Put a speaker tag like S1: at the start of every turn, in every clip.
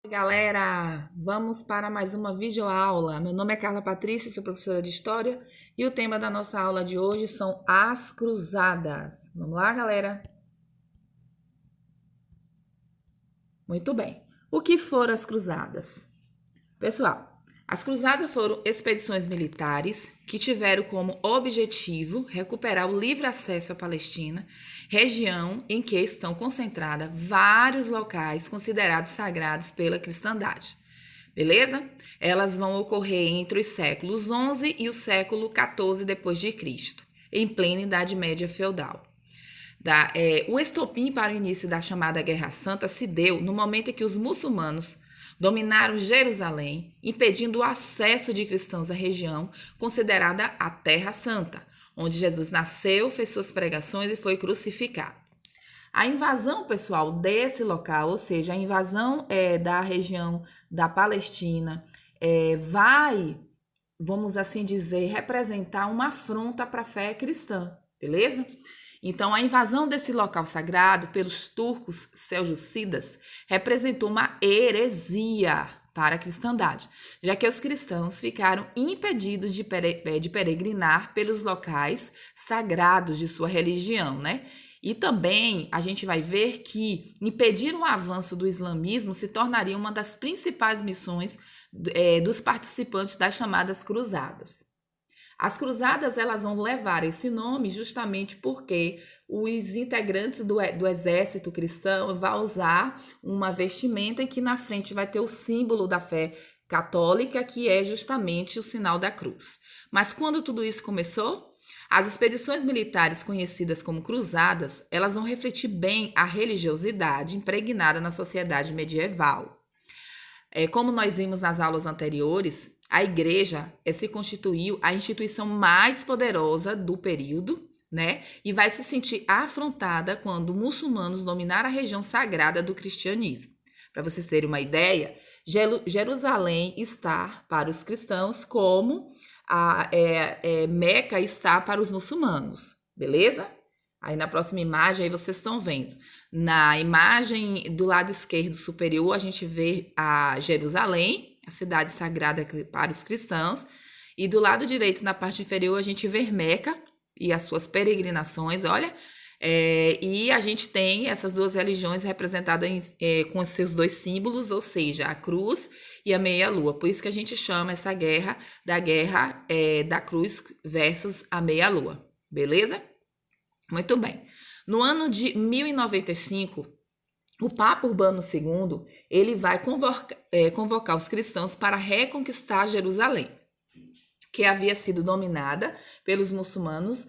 S1: Galera, vamos para mais uma videoaula. Meu nome é Carla Patrícia, sou professora de História e o tema da nossa aula de hoje são as Cruzadas. Vamos lá, galera? Muito bem. O que foram as Cruzadas? Pessoal, as Cruzadas foram expedições militares que tiveram como objetivo recuperar o livre acesso à Palestina, região em que estão concentrados vários locais considerados sagrados pela cristandade. Beleza? Elas vão ocorrer entre os séculos 11 e o século 14 depois de Cristo, em plena Idade Média feudal. O estopim para o início da chamada Guerra Santa se deu no momento em que os muçulmanos dominaram Jerusalém, impedindo o acesso de cristãos à região considerada a Terra Santa, onde Jesus nasceu, fez suas pregações e foi crucificado. A invasão, pessoal, desse local, ou seja, a invasão da região da Palestina, vai, vamos assim dizer, representar uma afronta para a fé cristã, beleza? Então, a invasão desse local sagrado pelos turcos seljúcidas representou uma heresia para a cristandade, já que os cristãos ficaram impedidos de peregrinar pelos locais sagrados de sua religião, né? E também a gente vai ver que impedir o avanço do islamismo se tornaria uma das principais missões dos participantes das chamadas cruzadas. As cruzadas elas vão levar esse nome justamente porque os integrantes do exército cristão vão usar uma vestimenta em que na frente vai ter o símbolo da fé católica, que é justamente o sinal da cruz. Mas quando tudo isso começou? As expedições militares conhecidas como cruzadas, elas vão refletir bem a religiosidade impregnada na sociedade medieval. Como nós vimos nas aulas anteriores, a igreja se constituiu a instituição mais poderosa do período, né? E vai se sentir afrontada quando muçulmanos dominaram a região sagrada do cristianismo. Para vocês terem uma ideia, Jerusalém está para os cristãos como Meca está para os muçulmanos, beleza? Aí na próxima imagem aí vocês estão vendo. Na imagem do lado esquerdo superior a gente vê a Jerusalém, a cidade sagrada para os cristãos, e do lado direito na parte inferior a gente vê Meca e as suas peregrinações, olha. E a gente tem essas duas religiões representadas com os seus dois símbolos, ou seja, a cruz e a meia-lua. Por isso que a gente chama essa guerra da cruz versus a meia-lua, beleza? Muito bem. No ano de 1095, o Papa Urbano II ele vai convocar os cristãos para reconquistar Jerusalém, que havia sido dominada pelos muçulmanos,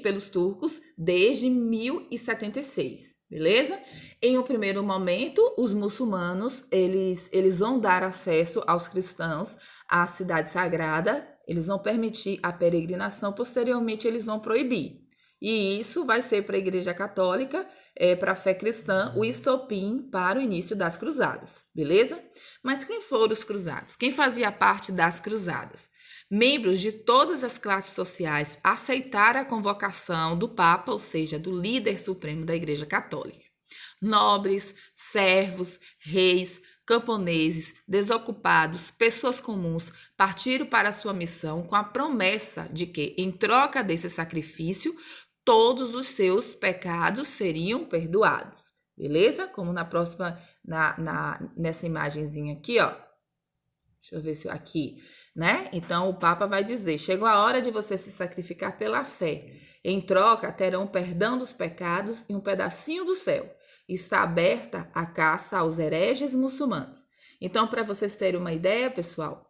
S1: pelos turcos, desde 1076, beleza? Em um primeiro momento, os muçulmanos, eles vão dar acesso aos cristãos à cidade sagrada, eles vão permitir a peregrinação, posteriormente eles vão proibir. E isso vai ser para a Igreja Católica, para a fé cristã, o estopim para o início das cruzadas, beleza? Mas quem foram os cruzados? Quem fazia parte das cruzadas? Membros de todas as classes sociais aceitaram a convocação do Papa, ou seja, do líder supremo da Igreja Católica. Nobres, servos, reis, camponeses, desocupados, pessoas comuns partiram para a sua missão com a promessa de que, em troca desse sacrifício, todos os seus pecados seriam perdoados. Beleza? Como na próxima, nessa imagenzinha aqui, ó. Deixa eu ver se aqui, né? Então o Papa vai dizer: chegou a hora de você se sacrificar pela fé. Em troca, terão perdão dos pecados e um pedacinho do céu. Está aberta a caça aos hereges muçulmanos. Então, para vocês terem uma ideia, pessoal,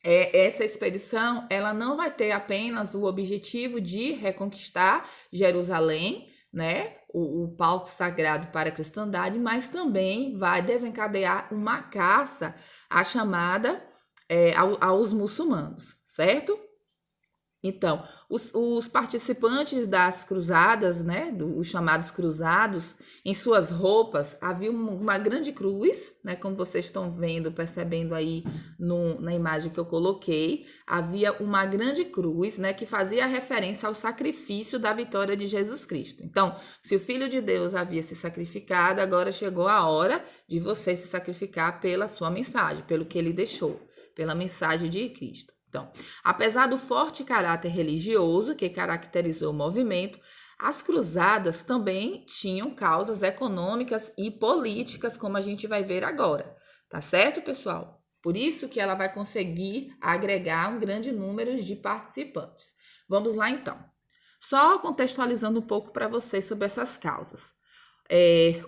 S1: essa expedição ela não vai ter apenas o objetivo de reconquistar Jerusalém, né? O palco sagrado para a cristandade, mas também vai desencadear uma caça à chamada aos muçulmanos, certo? Então, os participantes das cruzadas, né, os chamados cruzados, em suas roupas havia uma grande cruz, né, como vocês estão vendo, percebendo aí na imagem que eu coloquei, havia uma grande cruz, né, que fazia referência ao sacrifício da vitória de Jesus Cristo. Então, se o Filho de Deus havia se sacrificado, agora chegou a hora de você se sacrificar pela sua mensagem, pelo que ele deixou, pela mensagem de Cristo. Então, apesar do forte caráter religioso que caracterizou o movimento, as cruzadas também tinham causas econômicas e políticas, como a gente vai ver agora. Tá certo, pessoal? Por isso que ela vai conseguir agregar um grande número de participantes. Vamos lá, então. Só contextualizando um pouco para vocês sobre essas causas.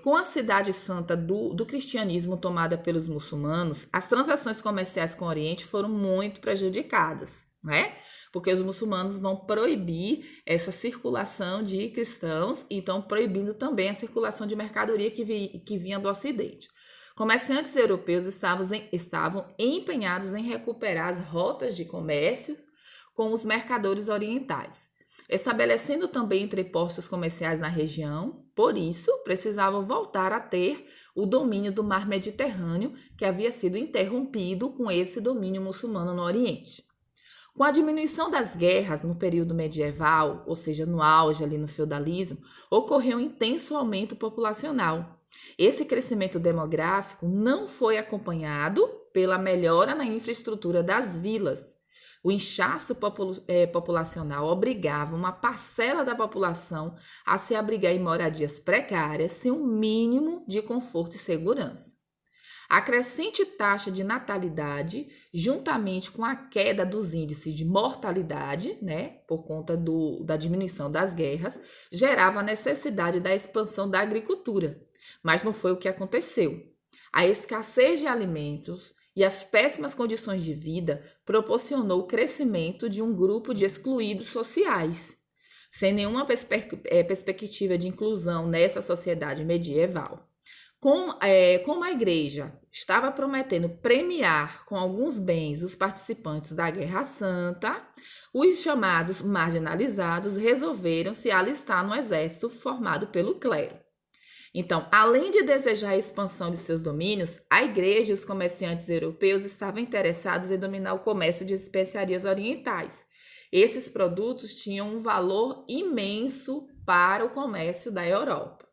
S1: Com a cidade santa do cristianismo tomada pelos muçulmanos, as transações comerciais com o Oriente foram muito prejudicadas, né? Porque os muçulmanos vão proibir essa circulação de cristãos e estão proibindo também a circulação de mercadoria que vinha do Ocidente. Comerciantes europeus estavam empenhados em recuperar as rotas de comércio com os mercadores orientais, estabelecendo também entrepostos comerciais na região. Por isso, precisavam voltar a ter o domínio do mar Mediterrâneo, que havia sido interrompido com esse domínio muçulmano no Oriente. Com a diminuição das guerras no período medieval, ou seja, no auge ali no feudalismo, ocorreu um intenso aumento populacional. Esse crescimento demográfico não foi acompanhado pela melhora na infraestrutura das vilas. O inchaço populacional obrigava uma parcela da população a se abrigar em moradias precárias sem um mínimo de conforto e segurança. A crescente taxa de natalidade, juntamente com a queda dos índices de mortalidade, né, por conta da diminuição das guerras, gerava a necessidade da expansão da agricultura. Mas não foi o que aconteceu. A escassez de alimentos e as péssimas condições de vida proporcionou o crescimento de um grupo de excluídos sociais, sem nenhuma perspectiva de inclusão nessa sociedade medieval. Como a igreja estava prometendo premiar com alguns bens os participantes da Guerra Santa, os chamados marginalizados resolveram se alistar no exército formado pelo clero. Então, além de desejar a expansão de seus domínios, a igreja e os comerciantes europeus estavam interessados em dominar o comércio de especiarias orientais. Esses produtos tinham um valor imenso para o comércio da Europa.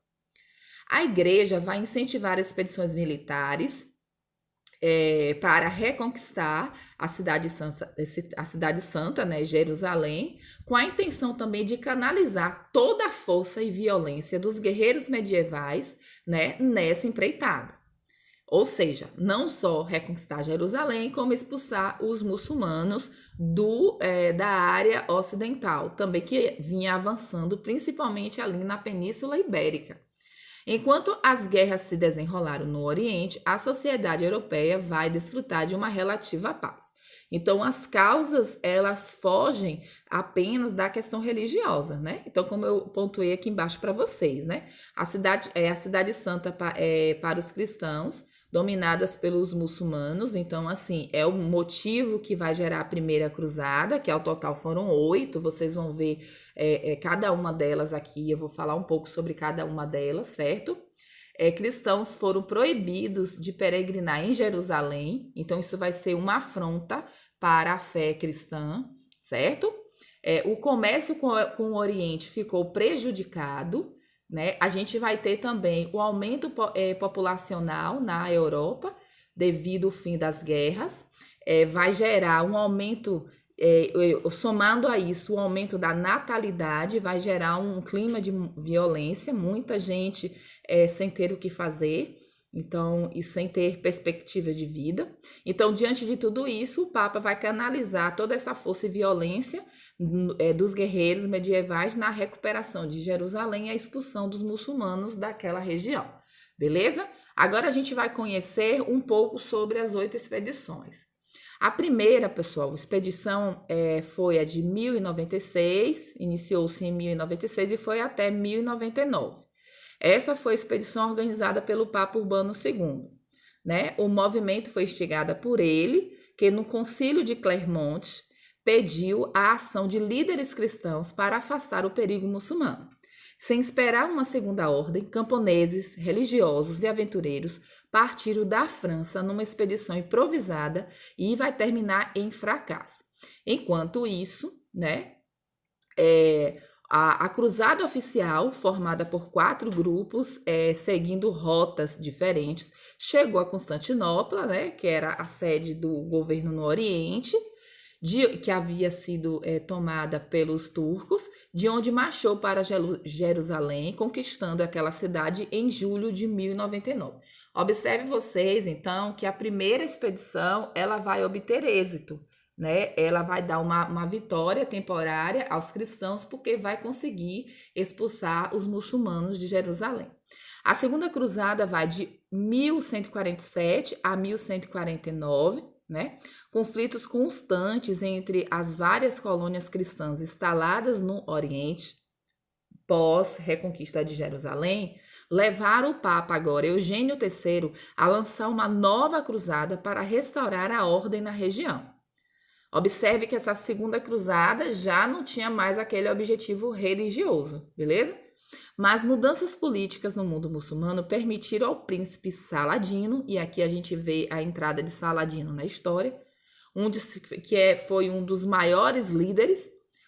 S1: A igreja vai incentivar expedições militares para reconquistar a cidade santa, né, Jerusalém, com a intenção também de canalizar toda a força e violência dos guerreiros medievais, né, nessa empreitada. Ou seja, não só reconquistar Jerusalém, como expulsar os muçulmanos da área ocidental, também que vinha avançando principalmente ali na Península Ibérica. Enquanto as guerras se desenrolaram no Oriente, a sociedade europeia vai desfrutar de uma relativa paz. Então, as causas, elas fogem apenas da questão religiosa, né? Então, como eu pontuei aqui embaixo para vocês, né? A cidade santa para os cristãos, dominadas pelos muçulmanos. Então, assim, é o motivo que vai gerar a primeira cruzada, que ao total foram 8. Vocês vão ver cada uma delas aqui. Eu vou falar um pouco sobre cada uma delas, certo? Cristãos foram proibidos de peregrinar em Jerusalém. Então, isso vai ser uma afronta para a fé cristã, certo? O comércio com o Oriente ficou prejudicado, né? A gente vai ter também o aumento populacional na Europa devido ao fim das guerras. Vai gerar um aumento, somando a isso, o aumento da natalidade, vai gerar um clima de violência, muita gente sem ter o que fazer. Então, isso sem ter perspectiva de vida. Então, diante de tudo isso, o Papa vai canalizar toda essa força e violência dos guerreiros medievais na recuperação de Jerusalém e a expulsão dos muçulmanos daquela região. Beleza? Agora a gente vai conhecer um pouco sobre as 8 expedições. A primeira, pessoal, expedição foi a de 1096, iniciou-se em 1096 e foi até 1099. Essa foi a expedição organizada pelo Papa Urbano II, né? O movimento foi instigado por ele, que no Concílio de Clermont pediu a ação de líderes cristãos para afastar o perigo muçulmano. Sem esperar uma segunda ordem, camponeses, religiosos e aventureiros partiram da França numa expedição improvisada e vai terminar em fracasso. Enquanto isso, né, a cruzada oficial, formada por 4 grupos, seguindo rotas diferentes, chegou a Constantinopla, né, que era a sede do governo no Oriente, que havia sido tomada pelos turcos, de onde marchou para Jerusalém, conquistando aquela cidade em julho de 1099. Observe vocês, então, que a primeira expedição ela vai obter êxito, né? Ela vai dar uma vitória temporária aos cristãos, porque vai conseguir expulsar os muçulmanos de Jerusalém. A segunda cruzada vai de 1147 a 1149, né? Conflitos constantes entre as várias colônias cristãs instaladas no Oriente, pós-reconquista de Jerusalém, levaram o Papa agora, Eugênio III, a lançar uma nova cruzada para restaurar a ordem na região. Observe que essa segunda cruzada já não tinha mais aquele objetivo religioso, beleza? Mas mudanças políticas no mundo muçulmano permitiram ao príncipe Saladino, e aqui a gente vê a entrada de Saladino na história, foi um dos maiores líderes,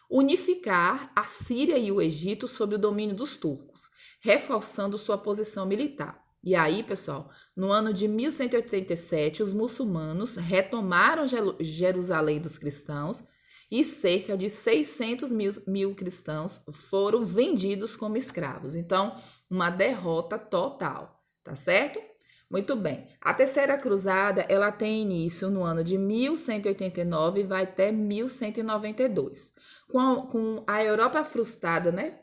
S1: unificar a Síria e o Egito sob o domínio dos turcos, reforçando sua posição militar. E aí, pessoal, no ano de 1187, os muçulmanos retomaram Jerusalém dos cristãos e cerca de 600 mil cristãos foram vendidos como escravos. Então, uma derrota total, tá certo? Muito bem. A terceira cruzada, ela tem início no ano de 1189 e vai até 1192. Com a Europa frustrada, né?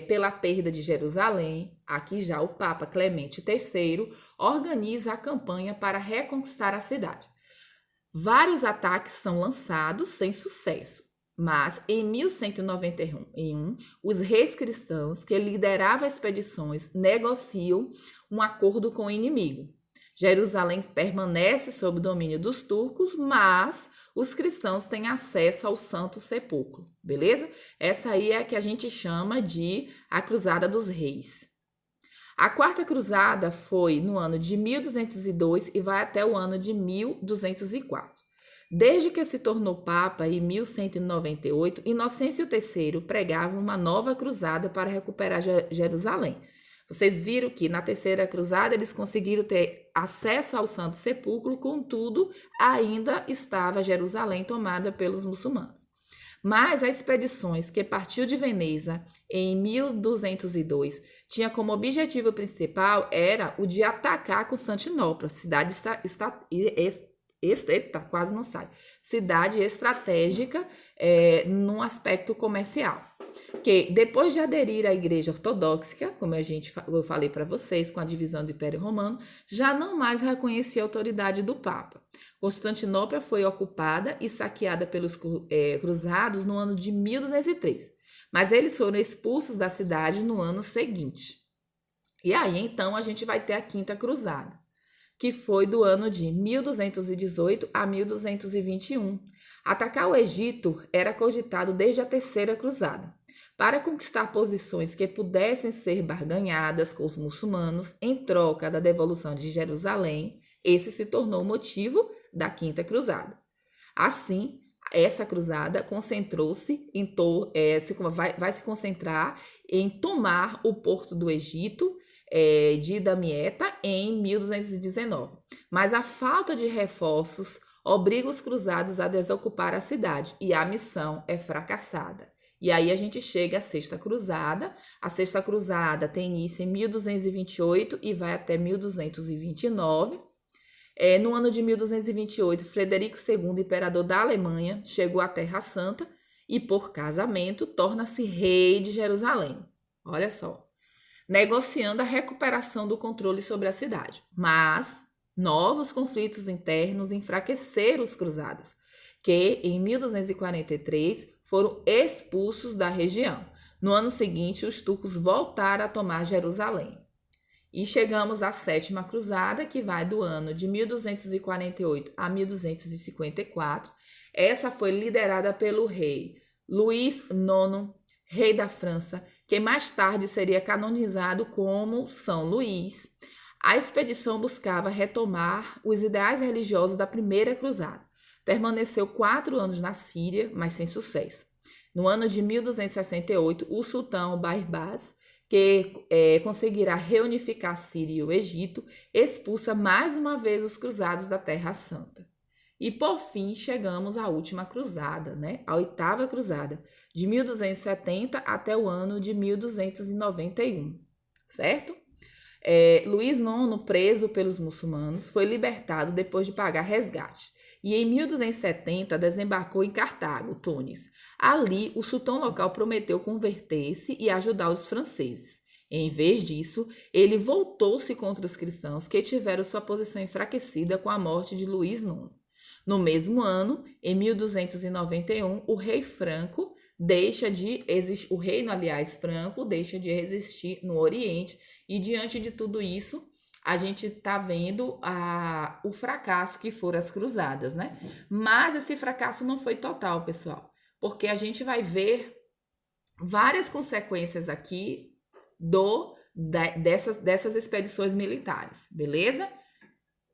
S1: Pela perda de Jerusalém, aqui já o Papa Clemente III organiza a campanha para reconquistar a cidade. Vários ataques são lançados sem sucesso, mas em 1191, os reis cristãos que lideravam expedições negociam um acordo com o inimigo. Jerusalém permanece sob o domínio dos turcos, mas os cristãos têm acesso ao Santo Sepulcro, beleza? Essa aí é a que a gente chama de a Cruzada dos Reis. A quarta cruzada foi no ano de 1202 e vai até o ano de 1204. Desde que se tornou Papa em 1198, Inocêncio III pregava uma nova cruzada para recuperar Jerusalém. Vocês viram que na terceira cruzada eles conseguiram ter acesso ao Santo Sepulcro, contudo, ainda estava Jerusalém tomada pelos muçulmanos. Mas as expedições que partiu de Veneza em 1202 tinha como objetivo principal era o de atacar Constantinopla, cidade cidade estratégica num aspecto comercial. Que depois de aderir à Igreja Ortodoxa, como eu falei para vocês, com a divisão do Império Romano, já não mais reconhecia a autoridade do Papa. Constantinopla foi ocupada e saqueada pelos cruzados no ano de 1203, mas eles foram expulsos da cidade no ano seguinte. E aí, então, a gente vai ter a Quinta Cruzada, que foi do ano de 1218 a 1221. Atacar o Egito era cogitado desde a Terceira Cruzada, para conquistar posições que pudessem ser barganhadas com os muçulmanos em troca da devolução de Jerusalém. Esse se tornou o motivo da Quinta Cruzada. Assim, essa cruzada concentrou-se vai se concentrar em tomar o porto do Egito, de Damietta, em 1219. Mas a falta de reforços obriga os cruzados a desocupar a cidade e a missão é fracassada. E aí a gente chega à Sexta Cruzada. A Sexta Cruzada tem início em 1228 e vai até 1229. No ano de 1228, Frederico II, imperador da Alemanha, chegou à Terra Santa e, por casamento, torna-se rei de Jerusalém. Olha só. Negociando a recuperação do controle sobre a cidade. Mas novos conflitos internos enfraqueceram os cruzadas, que em 1243 foram expulsos da região. No ano seguinte, os turcos voltaram a tomar Jerusalém. E chegamos à sétima cruzada, que vai do ano de 1248 a 1254. Essa foi liderada pelo rei Luís IX, rei da França, que mais tarde seria canonizado como São Luís. A expedição buscava retomar os ideais religiosos da primeira cruzada. Permaneceu 4 anos na Síria, mas sem sucesso. No ano de 1268, o sultão Baibars, que conseguirá reunificar a Síria e o Egito, expulsa mais uma vez os cruzados da Terra Santa. E por fim chegamos à última cruzada, né? A oitava cruzada, de 1270 até o ano de 1291, certo? Luís IX, preso pelos muçulmanos, foi libertado depois de pagar resgate. E em 1270 desembarcou em Cartago, Túnez. Ali, o sultão local prometeu converter-se e ajudar os franceses. Em vez disso, ele voltou-se contra os cristãos que tiveram sua posição enfraquecida com a morte de Luís IX. No mesmo ano, em 1291, o rei Franco deixa de existir, o reino, aliás, Franco deixa de existir no Oriente, e diante de tudo isso, a gente está vendo o fracasso que foram as cruzadas, né? Mas esse fracasso não foi total, pessoal, porque a gente vai ver várias consequências aqui dessas expedições militares, beleza?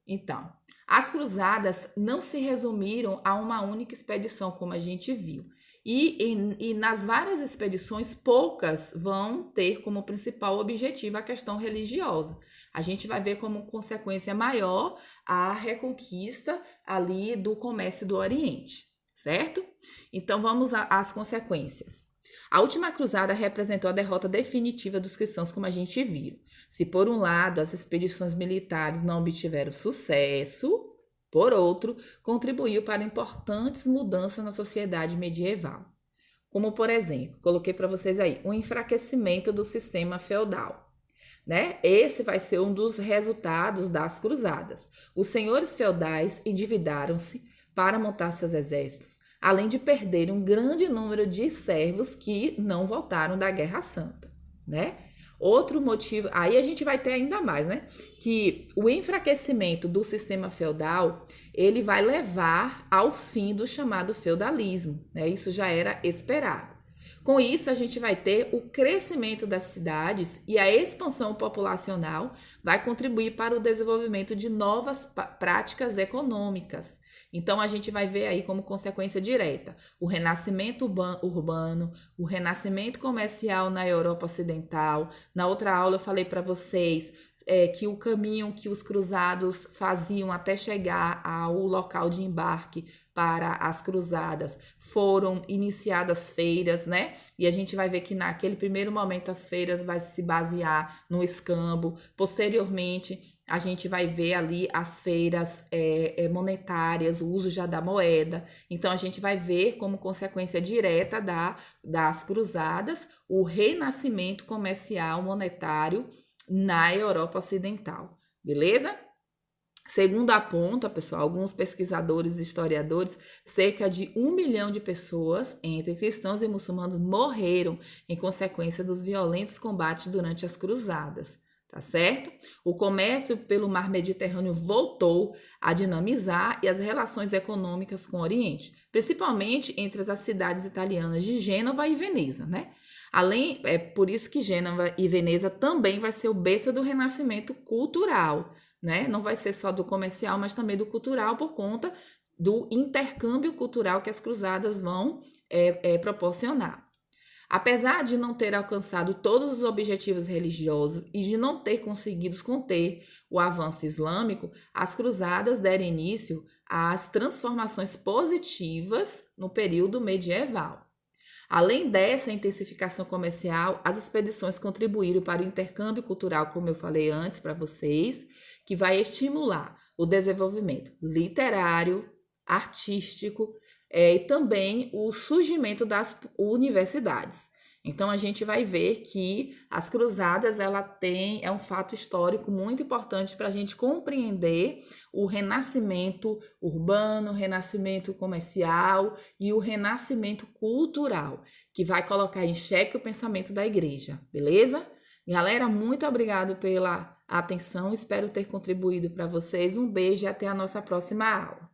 S1: Então, as cruzadas não se resumiram a uma única expedição, como a gente viu. E nas várias expedições, poucas vão ter como principal objetivo a questão religiosa. A gente vai ver como consequência maior a reconquista ali do comércio do Oriente, certo? Então, vamos às consequências. A última cruzada representou a derrota definitiva dos cristãos, como a gente viu. Se por um lado as expedições militares não obtiveram sucesso, por outro, contribuiu para importantes mudanças na sociedade medieval. Como, por exemplo, coloquei para vocês aí, o enfraquecimento do sistema feudal, né? Esse vai ser um dos resultados das cruzadas. Os senhores feudais endividaram-se para montar seus exércitos, além de perderem um grande número de servos que não voltaram da Guerra Santa, né? Outro motivo, aí a gente vai ter ainda mais, né? Que o enfraquecimento do sistema feudal, ele vai levar ao fim do chamado feudalismo, né? Isso já era esperado. Com isso, a gente vai ter o crescimento das cidades e a expansão populacional vai contribuir para o desenvolvimento de novas práticas econômicas. Então, a gente vai ver aí como consequência direta o renascimento urbano, o renascimento comercial na Europa Ocidental. Na outra aula eu falei para vocês que o caminho que os cruzados faziam até chegar ao local de embarque para as cruzadas foram iniciadas feiras, né? E a gente vai ver que naquele primeiro momento as feiras vai se basear no escambo. Posteriormente, a gente vai ver ali as feiras monetárias, o uso já da moeda. Então, a gente vai ver como consequência direta das cruzadas o renascimento comercial monetário na Europa Ocidental, beleza? Segundo aponta, pessoal, alguns pesquisadores e historiadores, cerca de 1 milhão de pessoas, entre cristãos e muçulmanos, morreram em consequência dos violentos combates durante as cruzadas. Tá certo? O comércio pelo mar Mediterrâneo voltou a dinamizar e as relações econômicas com o Oriente, principalmente entre as cidades italianas de Gênova e Veneza, né? É por isso que Gênova e Veneza também vai ser o berço do renascimento cultural, né? Não vai ser só do comercial, mas também do cultural, por conta do intercâmbio cultural que as cruzadas vão proporcionar. Apesar de não ter alcançado todos os objetivos religiosos e de não ter conseguido conter o avanço islâmico, as cruzadas deram início às transformações positivas no período medieval. Além dessa intensificação comercial, as expedições contribuíram para o intercâmbio cultural, como eu falei antes para vocês, que vai estimular o desenvolvimento literário, artístico, e também o surgimento das universidades. Então, a gente vai ver que as cruzadas é um fato histórico muito importante para a gente compreender o renascimento urbano, o renascimento comercial e o renascimento cultural, que vai colocar em xeque o pensamento da igreja, beleza? Galera, muito obrigado pela atenção, espero ter contribuído para vocês. Um beijo e até a nossa próxima aula.